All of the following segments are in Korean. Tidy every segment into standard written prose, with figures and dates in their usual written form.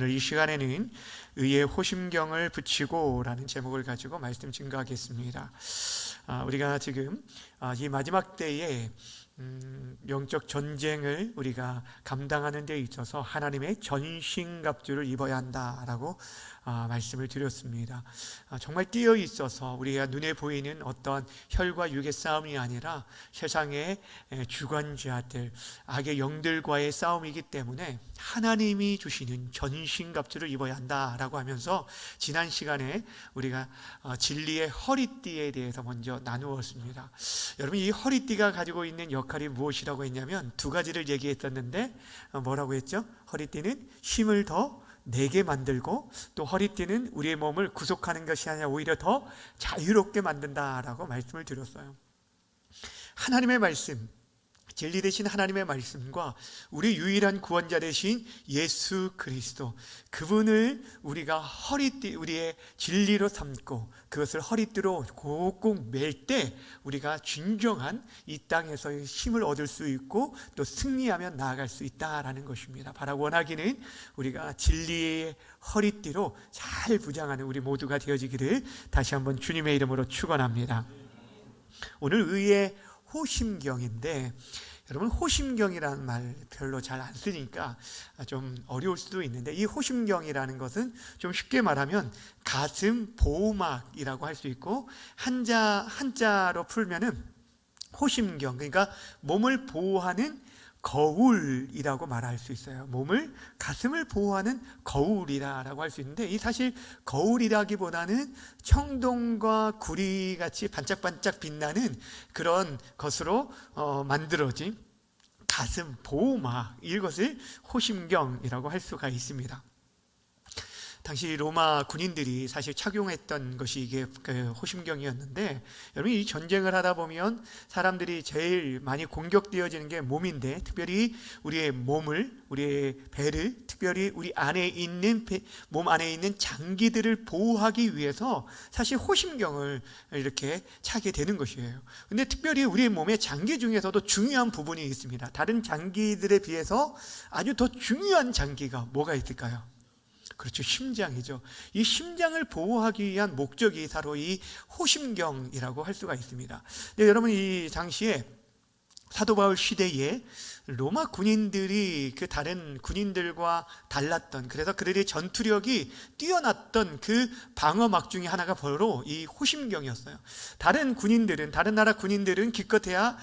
오늘 이 시간에는 의의 호심경을 붙이고 라는 제목을 가지고 말씀 증거하겠습니다. 우리가 지금 이 마지막 때에 영적 전쟁을 우리가 감당하는 데 있어서 하나님의 전신갑주를 입어야 한다라고 말씀을 드렸습니다. 정말 뛰어 있어서 우리가 눈에 보이는 어떤 혈과 육의 싸움이 아니라 세상의 주관자들, 악의 영들과의 싸움이기 때문에 하나님이 주시는 전신갑주를 입어야 한다라고 하면서 지난 시간에 우리가 진리의 허리띠에 대해서 먼저 나누었습니다. 여러분, 이 허리띠가 가지고 있는 역할이 무엇이라고 했냐면 두 가지를 얘기했었는데 뭐라고 했죠? 허리띠는 힘을 더 내게 만들고, 또 허리띠는 우리의 몸을 구속하는 것이 아니라 오히려 더 자유롭게 만든다라고 말씀을 드렸어요. 하나님의 말씀, 진리 되신 하나님의 말씀과 우리 유일한 구원자 되신 예수 그리스도, 그분을 우리가 허리띠, 우리의 진리로 삼고 그것을 허리띠로 꼭꼭 맬 때 우리가 진정한 이 땅에서의 힘을 얻을 수 있고 또 승리하며 나아갈 수 있다라는 것입니다. 바라 원하기는 우리가 진리의 허리띠로 잘 부장하는 우리 모두가 되어지기를 다시 한번 주님의 이름으로 축원합니다. 오늘 의의 호심경인데, 여러분, 호심경이라는 말 별로 잘 안 쓰니까 좀 어려울 수도 있는데, 이 호심경이라는 것은 좀 쉽게 말하면 가슴 보호막이라고 할 수 있고, 한자로 풀면은 호심경, 그러니까 몸을 보호하는 거울이라고 말할 수 있어요. 몸을, 가슴을 보호하는 거울이라고 할 수 있는데, 이 사실 거울이라기보다는 청동과 구리같이 반짝반짝 빛나는 그런 것으로 만들어진 가슴 보호막, 이것을 호심경이라고 할 수가 있습니다. 당시 로마 군인들이 사실 착용했던 것이 이게 호심경이었는데, 여러분, 이 전쟁을 하다 보면 사람들이 제일 많이 공격되어지는 게 몸인데, 특별히 우리의 몸을, 우리의 배를, 특별히 우리 안에 있는 몸 안에 있는 장기들을 보호하기 위해서 사실 호심경을 이렇게 차게 되는 것이에요. 근데 특별히 우리의 몸의 장기 중에서도 중요한 부분이 있습니다. 다른 장기들에 비해서 아주 더 중요한 장기가 뭐가 있을까요? 그렇죠, 심장이죠. 이 심장을 보호하기 위한 목적이 바로 이 호심경이라고 할 수가 있습니다. 근데 여러분, 이 당시에 사도 바울 시대에 로마 군인들이 그 다른 군인들과 달랐던, 그래서 그들의 전투력이 뛰어났던 그 방어막 중에 하나가 바로 이 호심경이었어요. 다른 나라 군인들은 기껏해야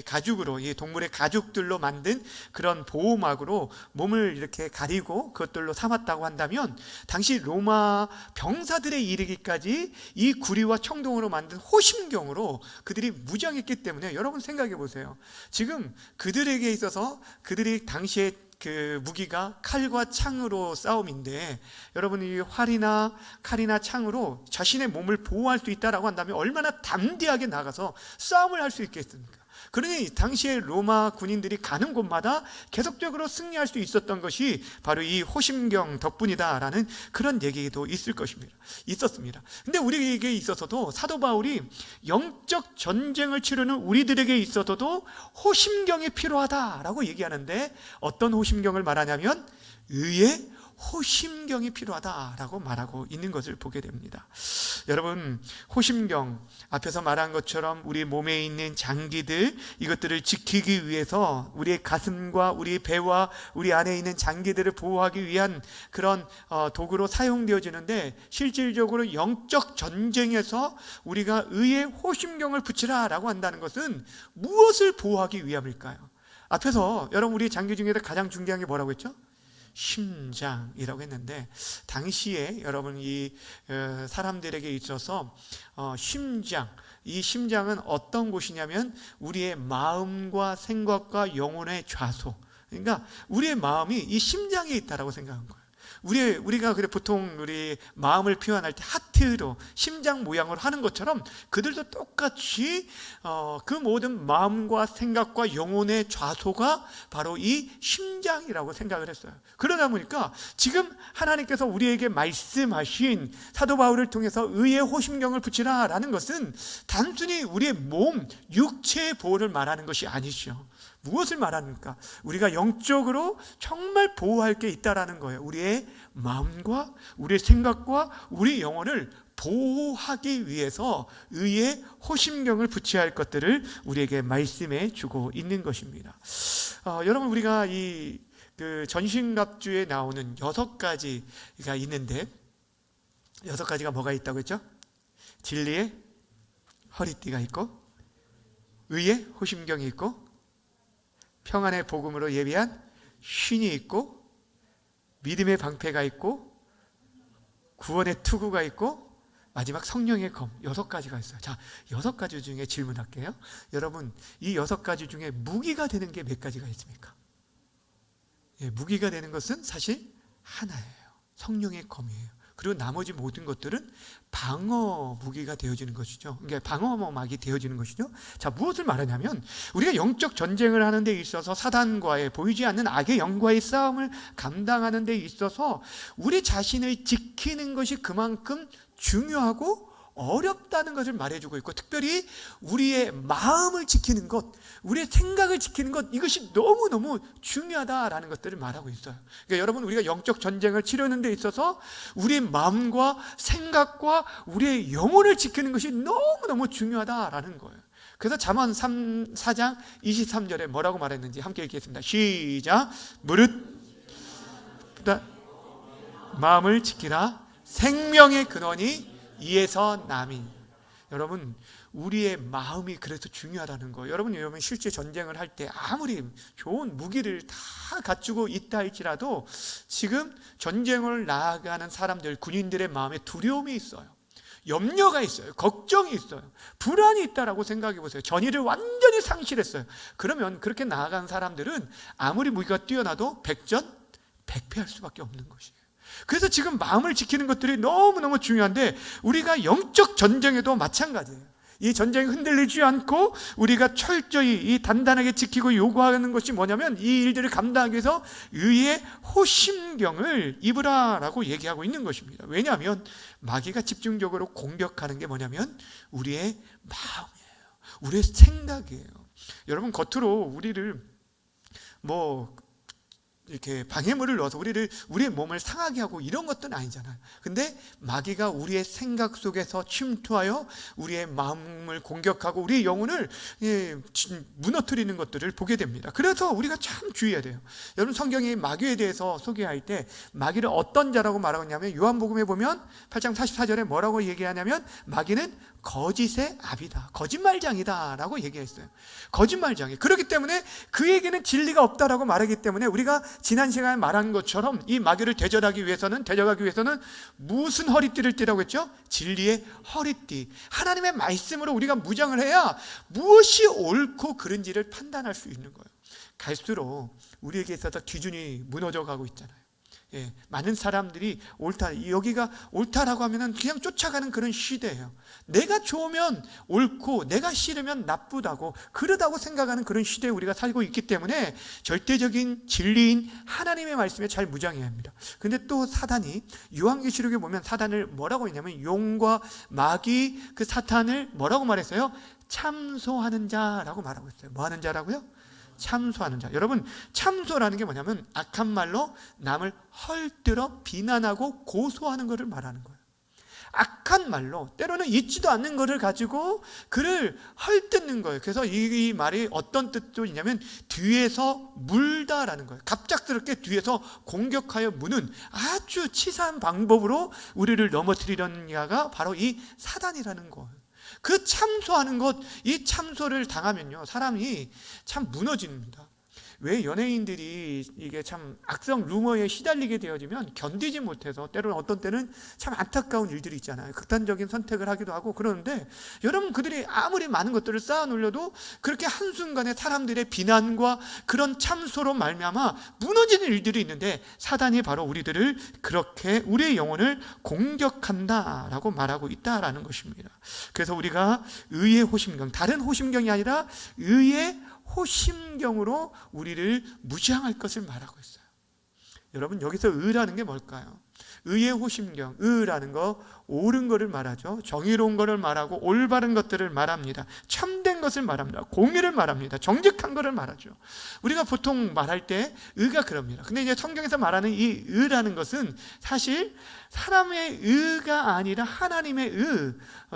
가죽으로, 이 동물의 가죽들로 만든 그런 보호막으로 몸을 이렇게 가리고 그것들로 삼았다고 한다면, 당시 로마 병사들에 이르기까지 이 구리와 청동으로 만든 호심경으로 그들이 무장했기 때문에, 여러분 생각해 보세요. 지금 그들에게 있어서 그들이 당시에 그 무기가 칼과 창으로 싸움인데, 여러분이 활이나 칼이나 창으로 자신의 몸을 보호할 수 있다라고 한다면 얼마나 담대하게 나가서 싸움을 할 수 있겠습니까? 그러니 당시에 로마 군인들이 가는 곳마다 계속적으로 승리할 수 있었던 것이 바로 이 호심경 덕분이다라는 그런 얘기도 있었습니다. 근데 우리에게 있어서도 사도 바울이 영적 전쟁을 치르는 우리들에게 있어서도 호심경이 필요하다라고 얘기하는데, 어떤 호심경을 말하냐면 의의 호심경이 필요하다라고 말하고 있는 것을 보게 됩니다. 여러분, 호심경, 앞에서 말한 것처럼 우리 몸에 있는 장기들, 이것들을 지키기 위해서 우리의 가슴과 우리 배와 우리 안에 있는 장기들을 보호하기 위한 그런 도구로 사용되어지는데, 실질적으로 영적 전쟁에서 우리가 의의 호심경을 붙이라라고 한다는 것은 무엇을 보호하기 위함일까요? 앞에서 여러분, 우리 장기 중에서 가장 중요한 게 뭐라고 했죠? 심장이라고 했는데, 당시에 여러분 이 사람들에게 있어서 이 심장은 어떤 곳이냐면 우리의 마음과 생각과 영혼의 좌소, 그러니까 우리의 마음이 이 심장에 있다라고 생각한 거예요. 우리가 보통 우리 마음을 표현할 때 하트로 심장 모양으로 하는 것처럼, 그들도 똑같이 그 모든 마음과 생각과 영혼의 좌소가 바로 이 심장이라고 생각을 했어요. 그러다 보니까 지금 하나님께서 우리에게 말씀하신 사도 바울을 통해서 의의 호심경을 붙이라라는 것은 단순히 우리의 몸, 육체의 보호를 말하는 것이 아니죠. 무엇을 말합니까? 우리가 영적으로 정말 보호할 게 있다라는 거예요. 우리의 마음과 우리의 생각과 우리 영혼을 보호하기 위해서 의의 호심경을 붙여야 할 것들을 우리에게 말씀해 주고 있는 것입니다. 여러분, 우리가 이 전신갑주에 나오는 6가지가 있는데, 6가지가 뭐가 있다고 했죠? 진리의 허리띠가 있고, 의의 호심경이 있고, 평안의 복음으로 예비한 쉰이 있고, 믿음의 방패가 있고, 구원의 투구가 있고, 마지막 성령의 검, 6가지가 있어요. 자, 6가지 중에 질문할게요. 여러분, 이 6가지 중에 무기가 되는 게 몇 가지가 있습니까? 무기가 되는 것은 사실 하나예요. 성령의 검이에요. 그리고 나머지 모든 것들은 방어 무기가 되어지는 것이죠. 그러니까 방어막이 되어지는 것이죠. 자, 무엇을 말하냐면, 우리가 영적 전쟁을 하는 데 있어서 사단과의, 보이지 않는 악의 영과의 싸움을 감당하는 데 있어서 우리 자신을 지키는 것이 그만큼 중요하고 어렵다는 것을 말해주고 있고, 특별히 우리의 마음을 지키는 것, 우리의 생각을 지키는 것, 이것이 너무너무 중요하다라는 것들을 말하고 있어요. 그러니까 여러분, 우리가 영적 전쟁을 치르는 데 있어서 우리의 마음과 생각과 우리의 영혼을 지키는 것이 너무너무 중요하다라는 거예요. 그래서 잠언 4장 23절에 뭐라고 말했는지 함께 읽겠습니다. 시작. 무릇 마음을 지키라. 생명의 근원이 이에서 남이. 여러분, 우리의 마음이 그래서 중요하다는 거예요. 여러분 실제 전쟁을 할 때 아무리 좋은 무기를 다 갖추고 있다 할지라도 지금 전쟁을 나아가는 사람들, 군인들의 마음에 두려움이 있어요. 염려가 있어요. 걱정이 있어요. 불안이 있다라고 생각해 보세요. 전의를 완전히 상실했어요. 그러면 그렇게 나아간 사람들은 아무리 무기가 뛰어나도 백전백패할 수밖에 없는 것이에요. 그래서 지금 마음을 지키는 것들이 너무너무 중요한데, 우리가 영적 전쟁에도 마찬가지예요. 이 전쟁이 흔들리지 않고 우리가 철저히 이 단단하게 지키고 요구하는 것이 뭐냐면, 이 일들을 감당하기 위해서 의의 호심경을 입으라라고 얘기하고 있는 것입니다. 왜냐하면 마귀가 집중적으로 공격하는 게 뭐냐면 우리의 마음이에요. 우리의 생각이에요. 여러분, 겉으로 우리를 이렇게 방해물을 넣어서 우리의 몸을 상하게 하고 이런 것들은 아니잖아요. 근데 마귀가 우리의 생각 속에서 침투하여 우리의 마음을 공격하고 우리의 영혼을 무너뜨리는 것들을 보게 됩니다. 그래서 우리가 참 주의해야 돼요. 여러분, 성경이 마귀에 대해서 소개할 때 마귀를 어떤 자라고 말하고 있냐면, 요한복음에 보면 8장 44절에 뭐라고 얘기하냐면, 마귀는 거짓의 아비다, 거짓말장이다 라고 얘기했어요. 거짓말장이. 그렇기 때문에 그에게는 진리가 없다라고 말하기 때문에, 우리가 지난 시간에 말한 것처럼 이 마귀를 대적하기 위해서는 무슨 허리띠를 띠라고 했죠? 진리의 허리띠, 하나님의 말씀으로 우리가 무장을 해야 무엇이 옳고 그른지를 판단할 수 있는 거예요. 갈수록 우리에게 있어서 기준이 무너져 가고 있잖아요. 많은 사람들이 옳다, 여기가 옳다라고 하면 그냥 쫓아가는 그런 시대예요. 내가 좋으면 옳고 내가 싫으면 나쁘다고, 그러다고 생각하는 그런 시대에 우리가 살고 있기 때문에 절대적인 진리인 하나님의 말씀에 잘 무장해야 합니다. 근데 또 사단이, 요한계시록에 보면 사단을 뭐라고 했냐면, 용과 마귀, 그 사탄을 뭐라고 말했어요? 참소하는 자라고 말하고 있어요. 뭐 하는 자라고요? 참소하는 자. 여러분, 참소라는 게 뭐냐면 악한 말로 남을 헐뜯어 비난하고 고소하는 것을 말하는 거예요. 악한 말로, 때로는 있지도 않는 것을 가지고 그를 헐뜯는 거예요. 그래서 이 말이 어떤 뜻도 있냐면 뒤에서 물다라는 거예요. 갑작스럽게 뒤에서 공격하여 무는 아주 치사한 방법으로 우리를 넘어뜨리려는 자가 바로 이 사단이라는 거예요. 그 참소하는 것, 이 참소를 당하면요, 사람이 참 무너집니다. 왜 연예인들이 이게 참 악성 루머에 시달리게 되어지면 견디지 못해서 때로는 어떤 때는 참 안타까운 일들이 있잖아요. 극단적인 선택을 하기도 하고 그러는데, 여러분, 그들이 아무리 많은 것들을 쌓아놓으려도 그렇게 한순간에 사람들의 비난과 그런 참소로 말미암아 무너지는 일들이 있는데, 사단이 바로 우리들을 그렇게 우리의 영혼을 공격한다라고 말하고 있다라는 것입니다. 그래서 우리가 의의 호심경, 다른 호심경이 아니라 의의 호심경으로 우리를 무장할 것을 말하고 있어요. 여러분, 여기서 의라는 게 뭘까요? 의의 호심경, 의라는 거 옳은 거를 말하죠. 정의로운 거를 말하고 올바른 것들을 말합니다. 참된 것을 말합니다. 공의를 말합니다. 정직한 거를 말하죠. 우리가 보통 말할 때 의가 그럽니다. 근데 이제 성경에서 말하는 이 의라는 것은 사실 사람의 의가 아니라 하나님의 의,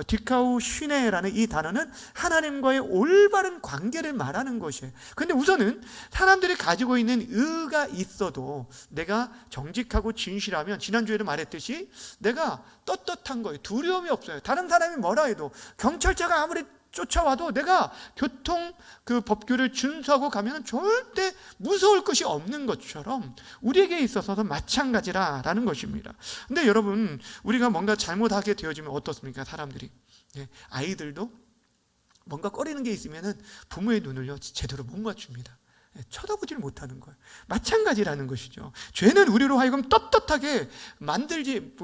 디카우 슈네라는 이 단어는 하나님과의 올바른 관계를 말하는 것이에요. 근데 우선은 사람들이 가지고 있는 의가 있어도 내가 정직하고 진실하면, 지난주에도 말했듯이 내가 떳떳한 거예요. 두려움이 없어요. 다른 사람이 뭐라 해도, 경찰차가 아무리 쫓아와도 내가 교통 그 법규를 준수하고 가면 절대 무서울 것이 없는 것처럼 우리에게 있어서도 마찬가지라는 것입니다. 근데 여러분, 우리가 뭔가 잘못하게 되어지면 어떻습니까? 사람들이, 아이들도 뭔가 꺼리는 게 있으면 부모의 눈을요 제대로 못 맞춥니다. 쳐다보지를 못하는 거예요. 마찬가지라는 것이죠. 죄는 우리로 하여금 떳떳하게 만들지,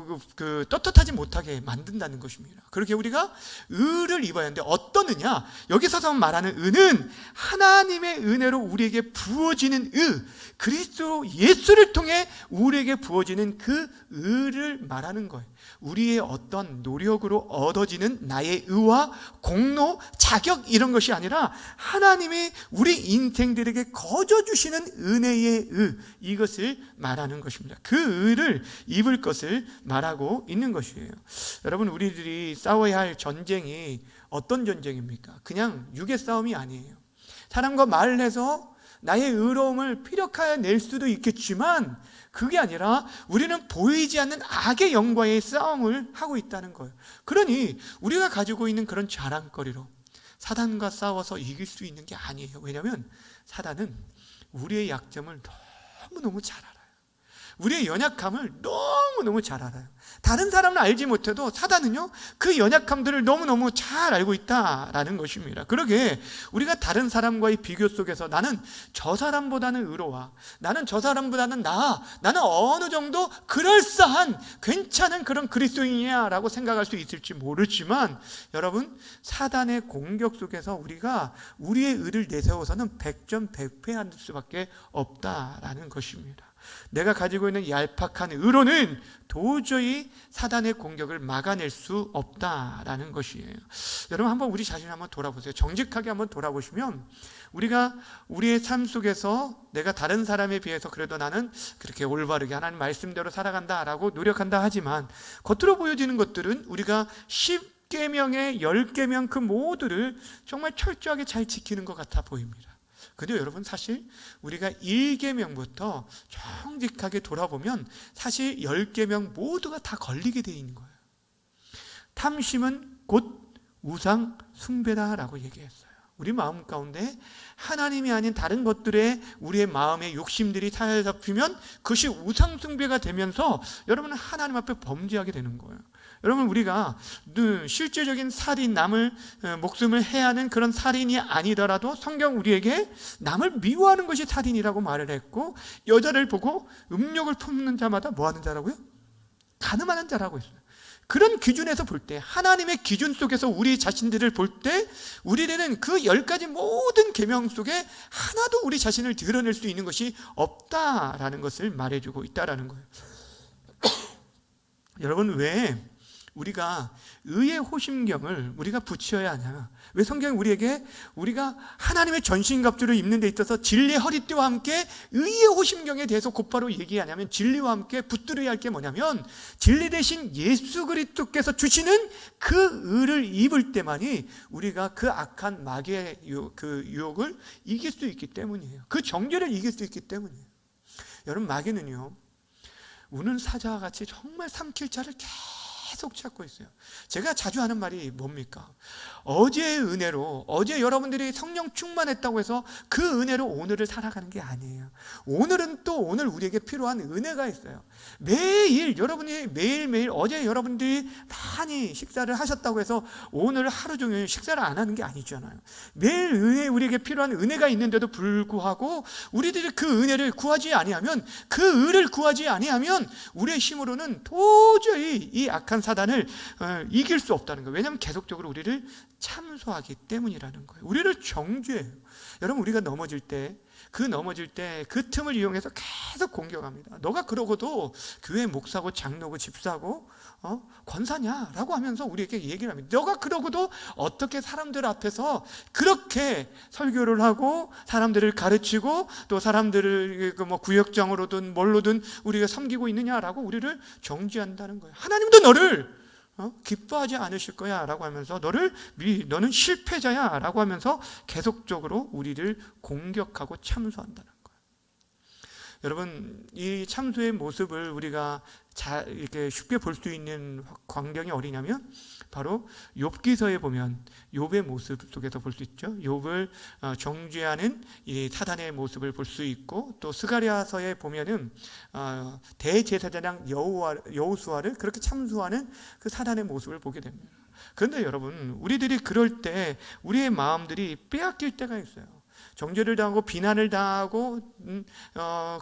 떳떳하지 못하게 만든다는 것입니다. 그렇게 우리가 의를 입어야 하는데 어떤 의냐? 여기서 말하는 의는 하나님의 은혜로 우리에게 부어지는 의, 그리스도 예수를 통해 우리에게 부어지는 그 의를 말하는 거예요. 우리의 어떤 노력으로 얻어지는 나의 의와 공로, 자격, 이런 것이 아니라 하나님이 우리 인생들에게 거저 주시는 은혜의 의, 이것을 말하는 것입니다. 그 의를 입을 것을 말하고 있는 것이에요. 여러분, 우리들이 싸워야 할 전쟁이 어떤 전쟁입니까? 그냥 육의 싸움이 아니에요. 사람과 말을 해서 나의 의로움을 피력하여 낼 수도 있겠지만 그게 아니라 우리는 보이지 않는 악의 영과의 싸움을 하고 있다는 거예요. 그러니 우리가 가지고 있는 그런 자랑거리로 사단과 싸워서 이길 수 있는 게 아니에요. 왜냐하면 사단은 우리의 약점을 너무너무 잘 알아요. 우리의 연약함을 너무너무 잘 알아요. 다른 사람은 알지 못해도 사단은요 그 연약함들을 너무너무 잘 알고 있다라는 것입니다. 그러게 우리가 다른 사람과의 비교 속에서 나는 저 사람보다는 의로워, 나는 저 사람보다는 나아, 나는 어느 정도 그럴싸한 괜찮은 그런 그리스도인이야 라고 생각할 수 있을지 모르지만, 여러분, 사단의 공격 속에서 우리가 우리의 의를 내세워서는 백전백패할 수밖에 없다라는 것입니다. 내가 가지고 있는 얄팍한 의로는 도저히 사단의 공격을 막아낼 수 없다라는 것이에요. 여러분, 한번 우리 자신을 한번 돌아보세요. 정직하게 한번 돌아보시면 우리가 우리의 삶 속에서 내가 다른 사람에 비해서 그래도 나는 그렇게 올바르게 하나님 말씀대로 살아간다라고 노력한다 하지만 겉으로 보여지는 것들은 우리가 10계명의 10계명 그 모두를 정말 철저하게 잘 지키는 것 같아 보입니다. 근데 여러분, 사실 우리가 1계명부터 정직하게 돌아보면 사실 10계명 모두가 다 걸리게 되어 있는 거예요. 탐심은 곧 우상 숭배다라고 얘기했어요. 우리 마음 가운데 하나님이 아닌 다른 것들에 우리의 마음의 욕심들이 사로잡히면 그것이 우상 숭배가 되면서 여러분은 하나님 앞에 범죄하게 되는 거예요. 여러분, 우리가 실제적인 살인, 남을 목숨을 해하는 그런 살인이 아니더라도 성경 우리에게 남을 미워하는 것이 살인이라고 말을 했고, 여자를 보고 음욕을 품는 자마다 뭐 하는 자라고요? 가늠하는 자라고 했어요. 그런 기준에서 볼 때, 하나님의 기준 속에서 우리 자신들을 볼 때 우리는 그 10가지 모든 계명 속에 하나도 우리 자신을 드러낼 수 있는 것이 없다라는 것을 말해주고 있다라는 거예요. 여러분, 왜 우리가 의의 호심경을 우리가 붙여야 하냐? 왜 성경이 우리에게 우리가 하나님의 전신갑주를 입는 데 있어서 진리의 허리띠와 함께 의의 호심경에 대해서 곧바로 얘기하냐면, 진리와 함께 붙들어야 할 게 뭐냐면 진리 대신 예수 그리스도께서 주시는 그 의를 입을 때만이 우리가 그 악한 마귀의 그 유혹을 이길 수 있기 때문이에요. 그 정죄를 이길 수 있기 때문이에요. 여러분, 마귀는요 우는 사자와 같이 정말 삼킬 자를 계속 찾고 있어요. 제가 자주 하는 말이 뭡니까? 어제의 은혜로, 어제 여러분들이 성령 충만했다고 해서 그 은혜로 오늘을 살아가는 게 아니에요. 오늘은 또 오늘 우리에게 필요한 은혜가 있어요. 매일 여러분이 매일매일, 어제 여러분들이 많이 식사를 하셨다고 해서 오늘 하루 종일 식사를 안 하는 게 아니잖아요. 매일 우리에게 필요한 은혜가 있는데도 불구하고 우리들이 그 은혜를 구하지 아니하면, 그 의를 구하지 아니하면 우리의 힘으로는 도저히 이 악한 사단을 이길 수 없다는 거예요. 왜냐하면 계속적으로 우리를 참소하기 때문이라는 거예요. 우리를 정죄해요. 여러분, 우리가 넘어질 때 그 넘어질 때 그 틈을 이용해서 계속 공격합니다. 너가 그러고도 교회 목사고 장로고 집사고 권사냐라고 하면서 우리에게 얘기를 합니다. 너가 그러고도 어떻게 사람들 앞에서 그렇게 설교를 하고 사람들을 가르치고 또 사람들을 뭐 구역장으로든 뭘로든 우리가 섬기고 있느냐라고 우리를 정죄한다는 거예요. 하나님도 너를 기뻐하지 않으실 거야 라고 하면서 너는 실패자야 라고 하면서 계속적으로 우리를 공격하고 참소한다는 거예요. 여러분, 이 참소의 모습을 우리가 이렇게 쉽게 볼 수 있는 광경이 어디냐면 바로 욥기서에 보면 욥의 모습 속에서 볼 수 있죠. 욥을 정죄하는 이 사단의 모습을 볼 수 있고, 또 스가랴서에 보면은 대제사장 여호수아를 그렇게 참소하는 그 사단의 모습을 보게 됩니다. 그런데 여러분, 우리들이 그럴 때 우리의 마음들이 빼앗길 때가 있어요. 정죄를 당하고 비난을 당하고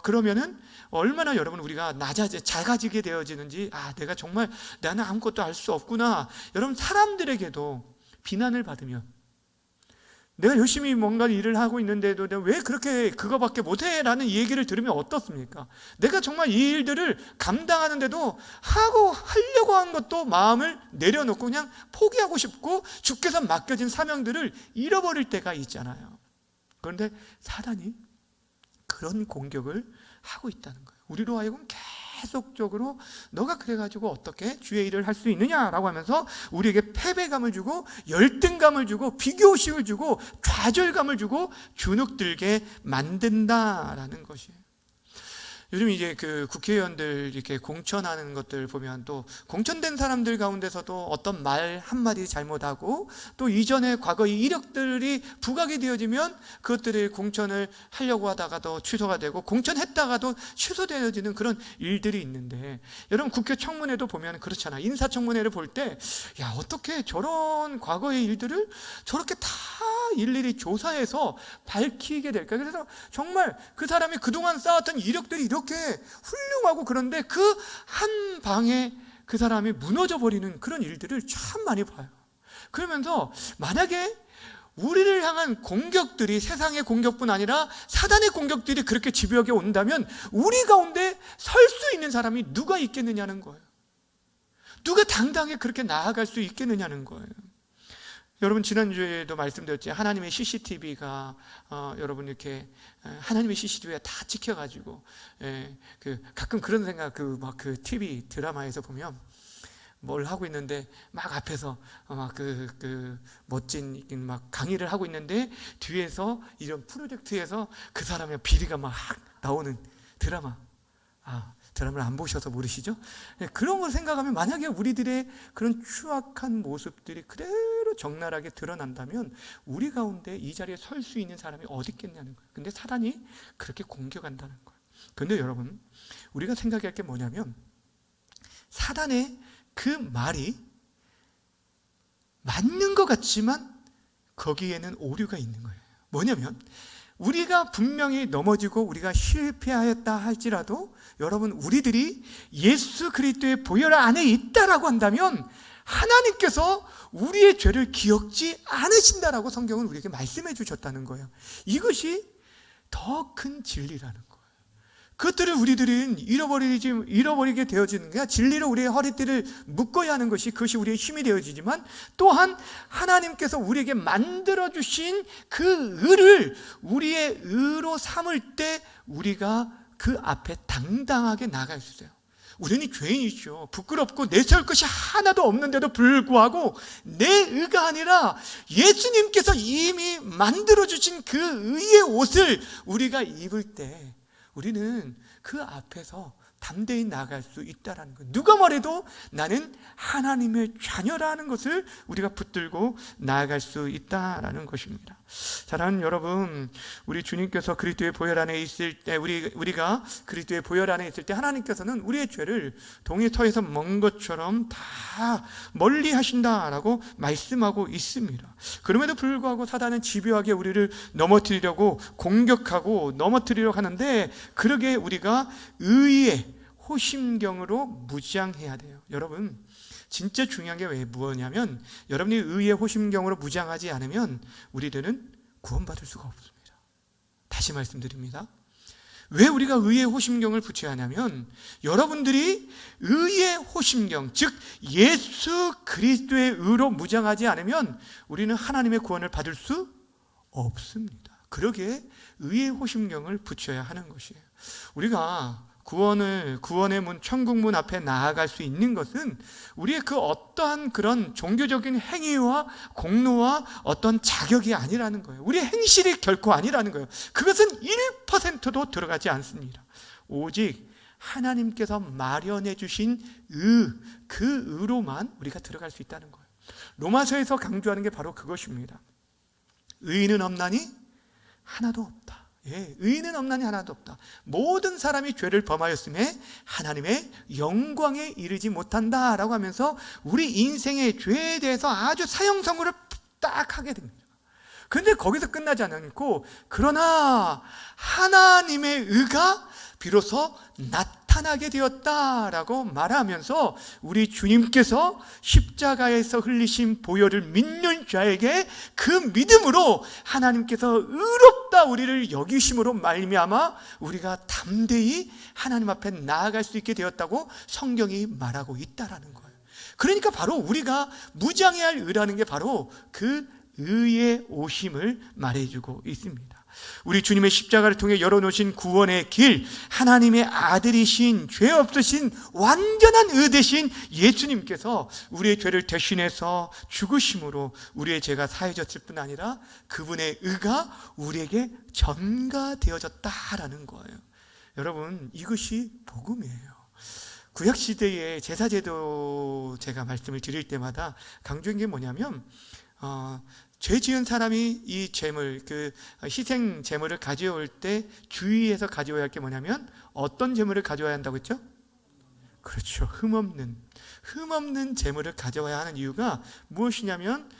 그러면은 얼마나 여러분 우리가 작아지게 되어지는지, 내가 정말 나는 아무것도 알 수 없구나. 여러분, 사람들에게도 비난을 받으면 내가 열심히 뭔가 일을 하고 있는데도 왜 그렇게 그거밖에 못해? 라는 얘기를 들으면 어떻습니까? 내가 정말 이 일들을 감당하는데도 하려고 한 것도 마음을 내려놓고 그냥 포기하고 싶고 주께서 맡겨진 사명들을 잃어버릴 때가 있잖아요. 그런데 사단이 그런 공격을 하고 있다는 거예요. 우리로 하여금 계속적으로 너가 그래가지고 어떻게 주의 일을 할 수 있느냐라고 하면서 우리에게 패배감을 주고 열등감을 주고 비교의식을 주고 좌절감을 주고 주눅들게 만든다라는 것이에요. 요즘 이제 그 국회의원들 이렇게 공천하는 것들 보면 또 공천된 사람들 가운데서도 어떤 말 한마디 잘못하고 또 이전에 과거의 이력들이 부각이 되어지면 그것들이 공천을 하려고 하다가도 취소가 되고 공천했다가도 취소되어지는 그런 일들이 있는데, 여러분 국회 청문회도 보면 그렇잖아. 인사청문회를 볼 때 어떻게 저런 과거의 일들을 저렇게 다 일일이 조사해서 밝히게 될까? 그래서 정말 그 사람이 그동안 쌓았던 이력들이 이렇게 훌륭하고 그런데 그 한 방에 그 사람이 무너져 버리는 그런 일들을 참 많이 봐요. 그러면서 만약에 우리를 향한 공격들이 세상의 공격뿐 아니라 사단의 공격들이 그렇게 집요하게 온다면 우리 가운데 설 수 있는 사람이 누가 있겠느냐는 거예요. 누가 당당하게 그렇게 나아갈 수 있겠느냐는 거예요. 여러분, 지난주에도 말씀드렸죠. 하나님의 CCTV가 여러분 이렇게 하나님의 CCTV가 다 찍혀가지고 가끔 그런 생각, 그 TV 드라마에서 보면 뭘 하고 있는데 막 앞에서 멋진 강의를 하고 있는데 뒤에서 이런 프로젝트에서 그 사람의 비리가 막 나오는 드라마. 드라마를 안 보셔서 모르시죠? 그런 걸 생각하면 만약에 우리들의 그런 추악한 모습들이 그대로 적나라하게 드러난다면 우리 가운데 이 자리에 설 수 있는 사람이 어디 있겠냐는 거예요. 근데 사단이 그렇게 공격한다는 거예요. 그런데 여러분, 우리가 생각할 게 뭐냐면 사단의 그 말이 맞는 것 같지만 거기에는 오류가 있는 거예요. 뭐냐면 우리가 분명히 넘어지고 우리가 실패하였다 할지라도 여러분, 우리들이 예수 그리스도의 보혈 안에 있다라고 한다면 하나님께서 우리의 죄를 기억지 않으신다라고 성경은 우리에게 말씀해 주셨다는 거예요. 이것이 더 큰 진리라는 거예요. 그것들을 우리들은 잃어버리게 되어지는 게 진리로 우리의 허리띠를 묶어야 하는 그것이 우리의 힘이 되어지지만 또한 하나님께서 우리에게 만들어주신 그 의를 우리의 의로 삼을 때 우리가 그 앞에 당당하게 나아갈 수 있어요. 우리는 죄인이죠. 부끄럽고 내세울 것이 하나도 없는데도 불구하고 내 의가 아니라 예수님께서 이미 만들어주신 그 의의 옷을 우리가 입을 때 우리는 그 앞에서 담대히 나아갈 수 있다는 것. 누가 뭐래도 나는 하나님의 자녀라는 것을 우리가 붙들고 나아갈 수 있다라는 것입니다. 사랑하는 여러분, 우리 주님께서 그리스도의 보혈 안에 있을 때, 우리가 그리스도의 보혈 안에 있을 때 하나님께서는 우리의 죄를 동이 터에서 먼 것처럼 다 멀리 하신다라고 말씀하고 있습니다. 그럼에도 불구하고 사단은 집요하게 우리를 넘어뜨리려고 공격하고 넘어뜨리려고 하는데, 그러게 우리가 의의 호심경으로 무장해야 돼요. 여러분, 진짜 중요한 게 뭐냐면 여러분이 의의 호심경으로 무장하지 않으면 우리들은 구원받을 수가 없습니다. 다시 말씀드립니다. 왜 우리가 의의 호심경을 붙여야 하냐면, 여러분들이 의의 호심경, 즉 예수 그리스도의 의로 무장하지 않으면 우리는 하나님의 구원을 받을 수 없습니다. 그러기에 의의 호심경을 붙여야 하는 것이에요. 우리가 구원의 문, 천국 문 앞에 나아갈 수 있는 것은 우리의 그 어떠한 그런 종교적인 행위와 공로와 어떤 자격이 아니라는 거예요. 우리의 행실이 결코 아니라는 거예요. 그것은 1%도 들어가지 않습니다. 오직 하나님께서 마련해 주신 그 의로만 우리가 들어갈 수 있다는 거예요. 로마서에서 강조하는 게 바로 그것입니다. 의인은 없나니 하나도 없다. 의인은 없나니 하나도 없다. 모든 사람이 죄를 범하였음에 하나님의 영광에 이르지 못한다라고 하면서 우리 인생의 죄에 대해서 아주 사형선고를 딱 하게 됩니다. 그런데 거기서 끝나지 않고, 그러나 하나님의 의가 비로소 나타나게 되었다라고 말하면서 우리 주님께서 십자가에서 흘리신 보혈을 믿는 자에게 그 믿음으로 하나님께서 의롭다 우리를 여기심으로 말미암아 우리가 담대히 하나님 앞에 나아갈 수 있게 되었다고 성경이 말하고 있다라는 거예요. 그러니까 바로 우리가 무장해야 할 의라는 게 바로 그 의의 오심을 말해주고 있습니다. 우리 주님의 십자가를 통해 열어놓으신 구원의 길, 하나님의 아들이신 죄 없으신 완전한 의 되신 예수님께서 우리의 죄를 대신해서 죽으심으로 우리의 죄가 사해졌을 뿐 아니라 그분의 의가 우리에게 전가되어졌다라는 거예요. 여러분, 이것이 복음이에요. 구약시대의 제사제도 제가 말씀을 드릴 때마다 강조한 게 뭐냐면, 죄 지은 사람이 이 재물, 그 희생 재물을 가져올 때 주의해서 가져와야 할 게 뭐냐면, 어떤 재물을 가져와야 한다고 했죠? 그렇죠. 흠없는 재물을 가져와야 하는 이유가 무엇이냐면,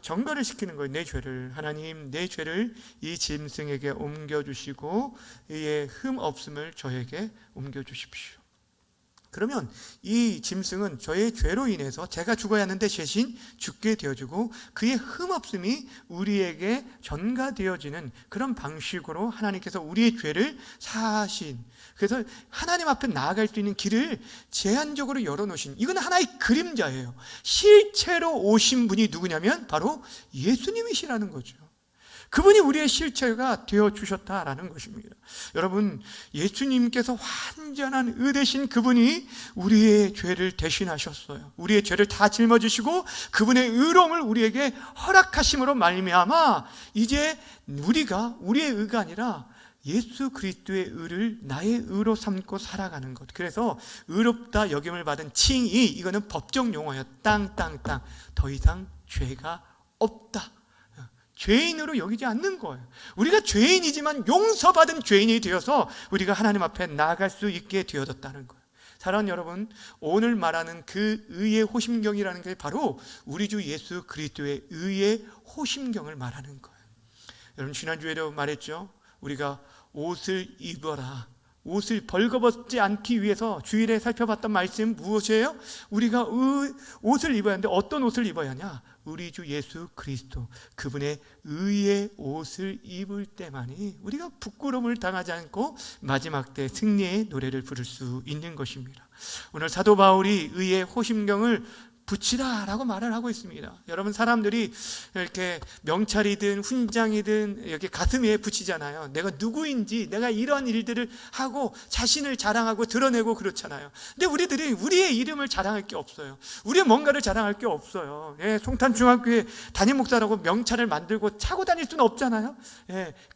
전가를 시키는 거예요. 내 죄를, 하나님 내 죄를 이 짐승에게 옮겨주시고 이의 흠 없음을 저에게 옮겨주십시오. 그러면 이 짐승은 저의 죄로 인해서 제가 죽어야 하는데 대신 죽게 되어주고 그의 흠없음이 우리에게 전가되어지는 그런 방식으로 하나님께서 우리의 죄를 사하신, 그래서 하나님 앞에 나아갈 수 있는 길을 제한적으로 열어놓으신, 이건 하나의 그림자예요. 실체로 오신 분이 누구냐면 바로 예수님이시라는 거죠. 그분이 우리의 실체가 되어주셨다라는 것입니다. 여러분, 예수님께서 완전한 의 되신 그분이 우리의 죄를 대신하셨어요. 우리의 죄를 다 짊어지시고 그분의 의로움을 우리에게 허락하심으로 말미암아 이제 우리가 우리의 의가 아니라 예수 그리스도의 의를 나의 의로 삼고 살아가는 것. 그래서 의롭다 여김을 받은 칭의, 이거는 법적 용어예요. 땅. 더 이상 죄가 없다. 죄인으로 여기지 않는 거예요. 우리가 죄인이지만 용서받은 죄인이 되어서 우리가 하나님 앞에 나아갈 수 있게 되어졌다는 거예요. 사랑하는 여러분, 오늘 말하는 그 의의 호심경이라는 게 바로 우리 주 예수 그리스도의 의의 호심경을 말하는 거예요. 여러분, 지난주에도 말했죠. 우리가 옷을 입어라. 옷을 벌거벗지 않기 위해서 주일에 살펴봤던 말씀 무엇이에요? 우리가 옷을 입어야 하는데 어떤 옷을 입어야 하냐? 우리 주 예수 그리스도, 그분의 의의 옷을 입을 때만이 우리가 부끄러움을 당하지 않고 마지막 때 승리의 노래를 부를 수 있는 것입니다. 오늘 사도 바울이 의의 호심경을 붙이라라고 말을 하고 있습니다. 여러분, 사람들이 이렇게 명찰이든 훈장이든 이렇게 가슴에 붙이잖아요. 내가 누구인지, 내가 이런 일들을 하고 자신을 자랑하고 드러내고 그렇잖아요. 근데 우리들이 우리의 이름을 자랑할 게 없어요. 우리의 뭔가를 자랑할 게 없어요. 송탄중학교에 담임 목사라고 명찰을 만들고 차고 다닐 수는 없잖아요.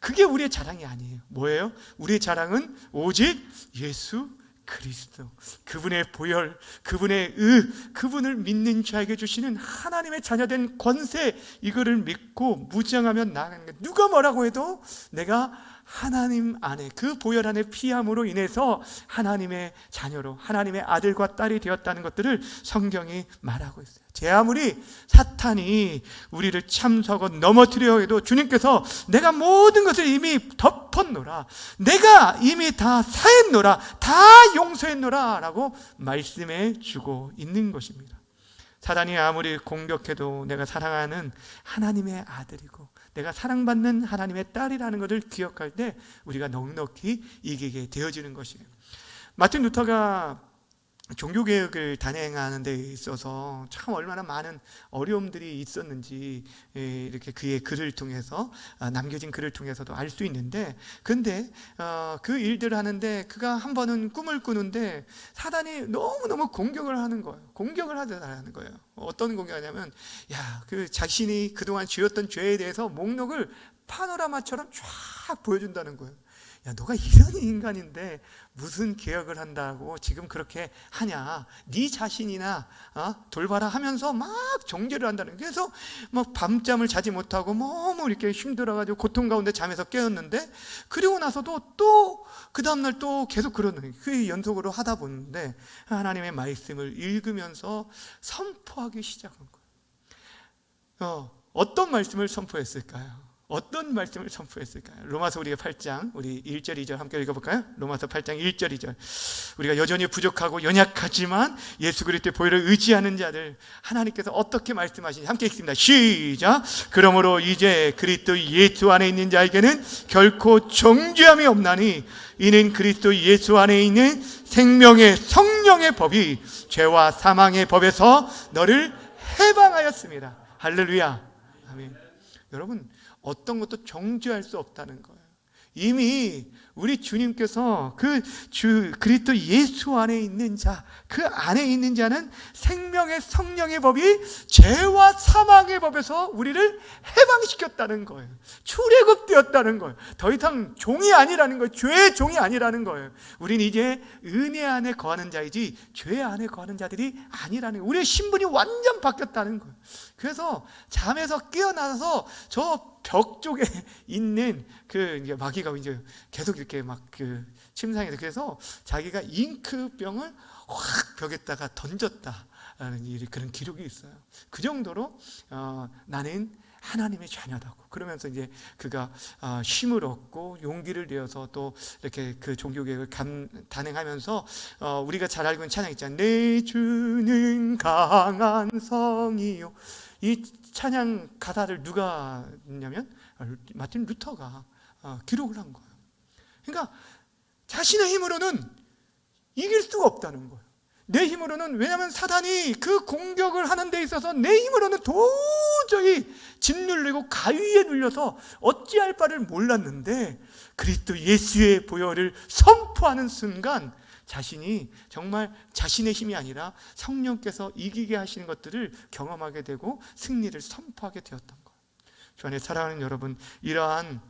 그게 우리의 자랑이 아니에요. 뭐예요? 우리의 자랑은 오직 예수 그리스도, 그분의 보혈, 그분의 의, 그분을 믿는 자에게 주시는 하나님의 자녀된 권세, 이거를 믿고 무장하며 나아가는 거예요. 누가 뭐라고 해도 내가 하나님 안에, 그 보혈 안에 피함으로 인해서 하나님의 자녀로, 하나님의 아들과 딸이 되었다는 것들을 성경이 말하고 있어요. 제 아무리 사탄이 우리를 참서고 넘어뜨려 해도 주님께서 내가 모든 것을 이미 덮었노라, 내가 이미 다 사했노라, 다 용서했노라 라고 말씀해 주고 있는 것입니다. 사단이 아무리 공격해도 내가 사랑하는 하나님의 아들이고 내가 사랑받는 하나님의 딸이라는 것을 기억할 때 우리가 넉넉히 이기게 되어지는 것이에요. 마틴 루터가 종교개혁을 단행하는 데 있어서 참 얼마나 많은 어려움들이 있었는지 이렇게 그의 글을 통해서, 남겨진 글을 통해서도 알 수 있는데, 근데 그 일들을 하는데 그가 한 번은 꿈을 꾸는데 사단이 너무너무 공격을 하는 거예요. 공격을 하는 거예요. 어떤 공격하냐면, 그 자신이 그동안 지었던 죄에 대해서 목록을 파노라마처럼 쫙 보여준다는 거예요. 너가 이런 인간인데 무슨 개혁을 한다고 지금 그렇게 하냐, 네 자신이나 돌봐라 하면서 막 정죄를 한다는 거예요. 그래서 막 밤잠을 자지 못하고 너무 이렇게 힘들어가지고 고통 가운데 잠에서 깨었는데, 그리고 나서도 또 그 다음날 또 계속 그러는 거예요. 그 연속으로 하다 보는데 하나님의 말씀을 읽으면서 선포하기 시작한 거예요. 어떤 말씀을 선포했을까요? 어떤 말씀을 선포했을까요? 로마서 우리가 8장 우리 1절 2절 함께 읽어볼까요? 로마서 8장 1절 2절. 우리가 여전히 부족하고 연약하지만 예수 그리스도의 보혈을 의지하는 자들, 하나님께서 어떻게 말씀하시는지 함께 읽습니다. 시작. 그러므로 이제 그리스도 예수 안에 있는 자에게는 결코 정죄함이 없나니 이는 그리스도 예수 안에 있는 생명의 성령의 법이 죄와 사망의 법에서 너를 해방하였습니다. 할렐루야. 아멘. 여러분, 어떤 것도 정죄할 수 없다는 거예요. 이미 우리 주님께서 그리스도 예수 안에 있는 자, 그 안에 있는 자는 생명의 성령의 법이 죄와 사망의 법에서 우리를 해방시켰다는 거예요. 출애굽되었다는 거예요. 더 이상 종이 아니라는 거예요. 죄의 종이 아니라는 거예요. 우린 이제 은혜 안에 거하는 자이지 죄 안에 거하는 자들이 아니라는 거예요. 우리의 신분이 완전 바뀌었다는 거예요. 그래서 잠에서 깨어나서 저 벽 쪽에 있는 이제 마귀가 이제 계속 이렇게 막 침상에서, 그래서 자기가 잉크병을 확 벽에다가 던졌다라는 그런 기록이 있어요. 그 정도로 나는 하나님의 자녀다고. 그러면서 이제 그가 힘을 얻고 용기를 내어서 또 이렇게 그 종교개혁을 단행하면서 우리가 잘 알고 있는 찬양 있잖아요. 내 주는 강한 성이요. 이 찬양 가사를 누가 했냐면 마틴 루터가 기록을 한 거예요. 그러니까 자신의 힘으로는 이길 수가 없다는 거예요. 내 힘으로는, 왜냐하면 사단이 그 공격을 하는 데 있어서 내 힘으로는 도저히 짓눌리고 가위에 눌려서 어찌할 바를 몰랐는데, 그리스도 예수의 보혈을 선포하는 순간 자신이 정말 자신의 힘이 아니라 성령께서 이기게 하시는 것들을 경험하게 되고 승리를 선포하게 되었던 거예요. 주 안에 사랑하는 여러분, 이러한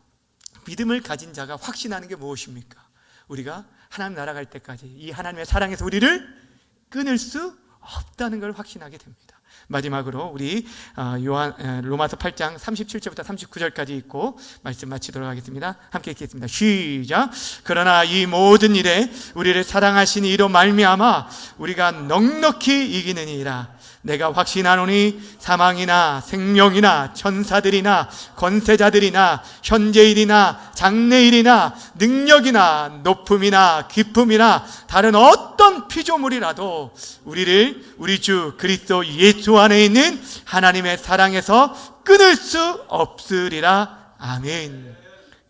믿음을 가진 자가 확신하는 게 무엇입니까? 우리가 하나님 나라 갈 때까지 이 하나님의 사랑에서 우리를 끊을 수 없다는 걸 확신하게 됩니다. 마지막으로 우리 로마서 8장 37절부터 39절까지 읽고 말씀 마치도록 하겠습니다. 함께 읽겠습니다. 시작. 그러나 이 모든 일에 우리를 사랑하신 이로 말미암아 우리가 넉넉히 이기느니라. 내가 확신하노니 사망이나 생명이나 천사들이나 권세자들이나 현재일이나 장래일이나 능력이나 높음이나 깊음이나 다른 어떤 피조물이라도 우리를 우리 주 그리스도 예수 안에 있는 하나님의 사랑에서 끊을 수 없으리라. 아멘.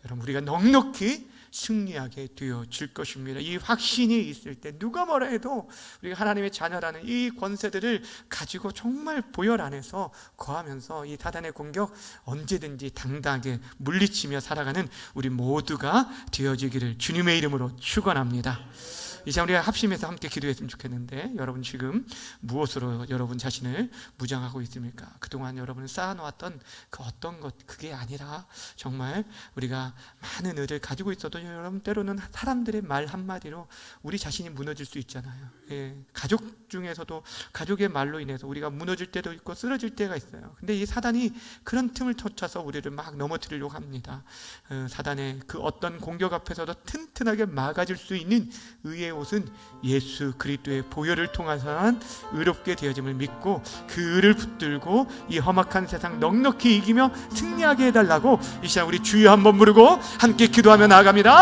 여러분, 우리가 넉넉히 승리하게 되어질 것입니다. 이 확신이 있을 때 누가 뭐라 해도 우리가 하나님의 자녀라는 이 권세들을 가지고 정말 보혈 안에서 거하면서 이 사단의 공격 언제든지 당당하게 물리치며 살아가는 우리 모두가 되어지기를 주님의 이름으로 축원합니다. 이 시간 우리가 합심해서 함께 기도했으면 좋겠는데, 여러분 지금 무엇으로 여러분 자신을 무장하고 있습니까? 그동안 여러분 쌓아놓았던 그 어떤 것, 그게 아니라 정말 우리가 많은 의를 가지고 있어도 여러분 때로는 사람들의 말 한마디로 우리 자신이 무너질 수 있잖아요. 가족 중에서도 가족의 말로 인해서 우리가 무너질 때도 있고 쓰러질 때가 있어요. 근데 이 사단이 그런 틈을 터쳐서 우리를 막 넘어뜨리려고 합니다. 사단의 그 어떤 공격 앞에서도 튼튼하게 막아줄 수 있는 의의 옷은 예수 그리스도의 보혈을 통해서만 의롭게 되어짐을 믿고 그 의를 붙들고 이 험악한 세상 넉넉히 이기며 승리하게 해달라고 이 시간 우리 주여 한번 부르고 함께 기도하며 나아갑니다.